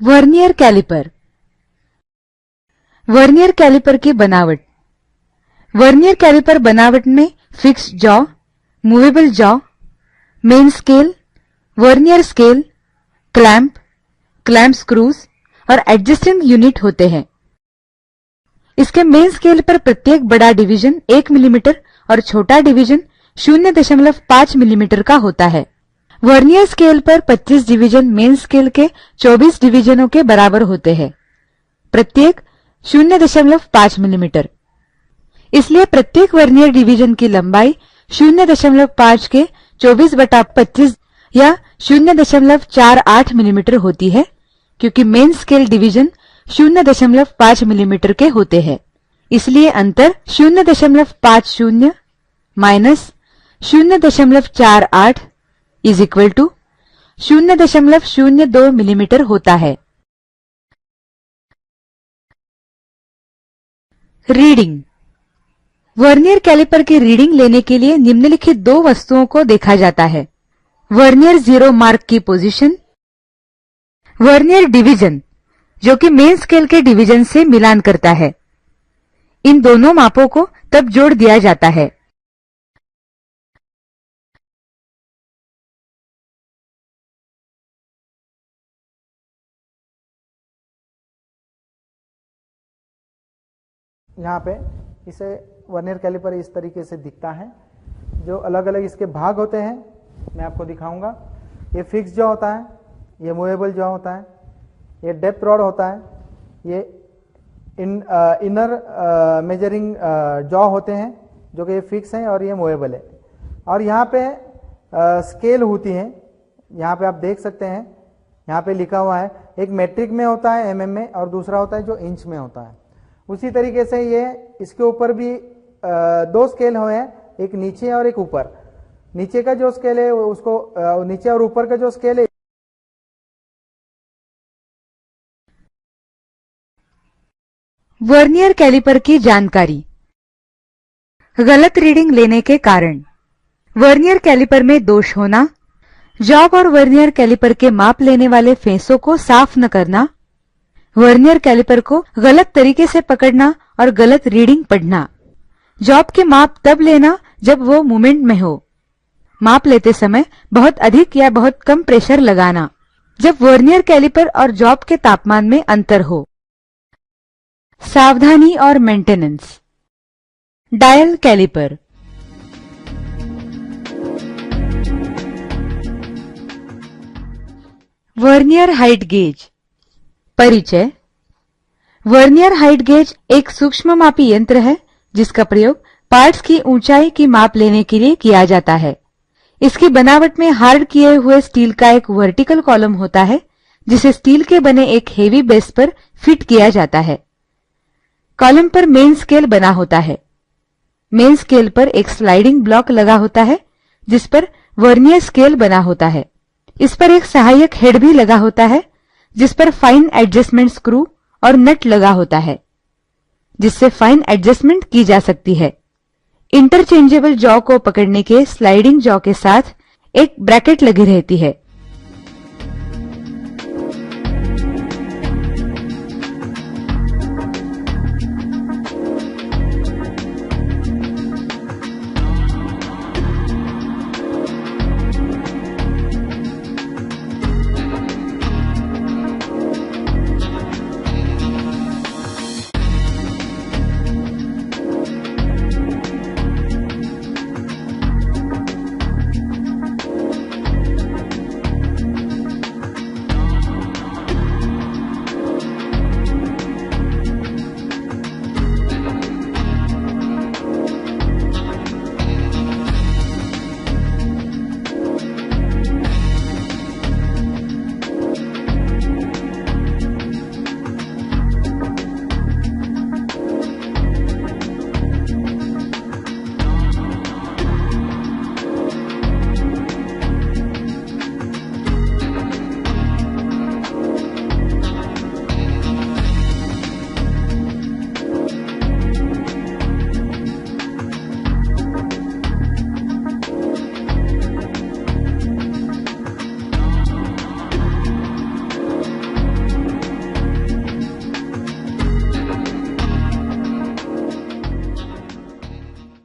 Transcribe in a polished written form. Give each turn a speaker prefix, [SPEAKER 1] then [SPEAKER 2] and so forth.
[SPEAKER 1] Vernier caliper. Vernier caliper की बनावट। Vernier caliper बनावट में fix jaw, movable jaw, main scale, vernier scale, clamp screws और adjusting unit होते हैं। इसके मेन स्केल पर प्रत्येक बड़ा डिवीजन 1 मिलीमीटर और छोटा डिवीजन 0.5 मिलीमीटर का होता है। वर्नियर स्केल पर 25 डिवीजन मेन स्केल के 24 डिवीजनों के बराबर होते हैं, प्रत्येक 0.5 मिलीमीटर। इसलिए प्रत्येक वर्नियर डिवीजन की लंबाई 0.5 के 24/25 या 0.48 मिलीमीटर होती है, क्योंकि मेन स्केल डिवीजन 0.5 मिलीमीटर के होते हैं। इसलिए अंतर 0.50 minus 0.48 is equal to 0.02 millimetre होता है। रीडिंग। वर्नियर कैलिपर की रीडिंग लेने के लिए निम्नलिखित दो वस्तुओं को देखा जाता है। वर्नियर जीरो मार्क की पोजीशन, वर्नियर डिवीजन जो कि मेन स्केल के डिवीजन से मिलान करता है। इन दोनों मापों को तब जोड़ दिया जाता है।
[SPEAKER 2] यहाँ पे इसे वर्नियर कैलिपर इस तरीके से दिखता है। जो अलग अलग इसके भाग होते हैं मैं आपको दिखाऊंगा। ये फिक्स जॉ होता है, ये मूवेबल जॉ होता है, ये डेप्थ रॉड होता है, ये इनर मेजरिंग जॉ होते हैं जो कि ये फिक्स हैं और ये मूवेबल है। और यहाँ पे स्केल होती हैं, यहाँ पे आप देख सकते हैं, यहाँ पे लिखा हुआ है। एक मेट्रिक में होता है mm में और दूसरा होता है जो इंच में होता है। उसी तरीके से ये इसके ऊपर भी दो स्केल हुए हैं, एक नीचे और एक ऊपर। नीचे का जो स्केल है उसको नीचे और ऊपर का जो स्केल है।
[SPEAKER 1] वर्नियर कैलिपर की जानकारी। गलत रीडिंग लेने के कारण। वर्नियर कैलिपर में दोष होना, जॉब और वर्नियर कैलिपर के माप लेने वाले फेंसों को साफ न करना, वर्नियर कैलिपर को गलत तरीके से पकड़ना और गलत रीडिंग पढ़ना, जॉब के माप तब लेना जब वो मूवमेंट में हो, माप लेते समय बहुत अधिक या बहुत कम प्रेशर लगाना, जब वर्नियर कैलिपर और जॉब के तापमान में अंतर हो। सावधानी और maintenance. Dial caliper. Vernier height gauge. परिचय। वर्नियर हाइट गेज एक सूक्ष्ममापी यंत्र है जिसका प्रयोग पार्ट्स की ऊंचाई की माप लेने के लिए किया जाता है। इसकी बनावट में हार्ड किए हुए स्टील का एक वर्टिकल कॉलम होता है जिसे स्टील के बने एक हेवी बेस पर फिट किया जाता है। कॉलम पर मेन स्केल बना होता है। मेन स्केल पर एक स्लाइडिंग ब्लॉक लगा होता है जिस पर वर्नियर स्केल बना होता है। इस पर एक सहायक हेड भी लगा होता है जिस पर फाइन एडजस्टमेंट स्क्रू और नट लगा होता है जिससे फाइन एडजस्टमेंट की जा सकती है। इंटरचेंजेबल जॉ को पकड़ने के स्लाइडिंग जॉ के साथ एक ब्रैकेट लगी रहती है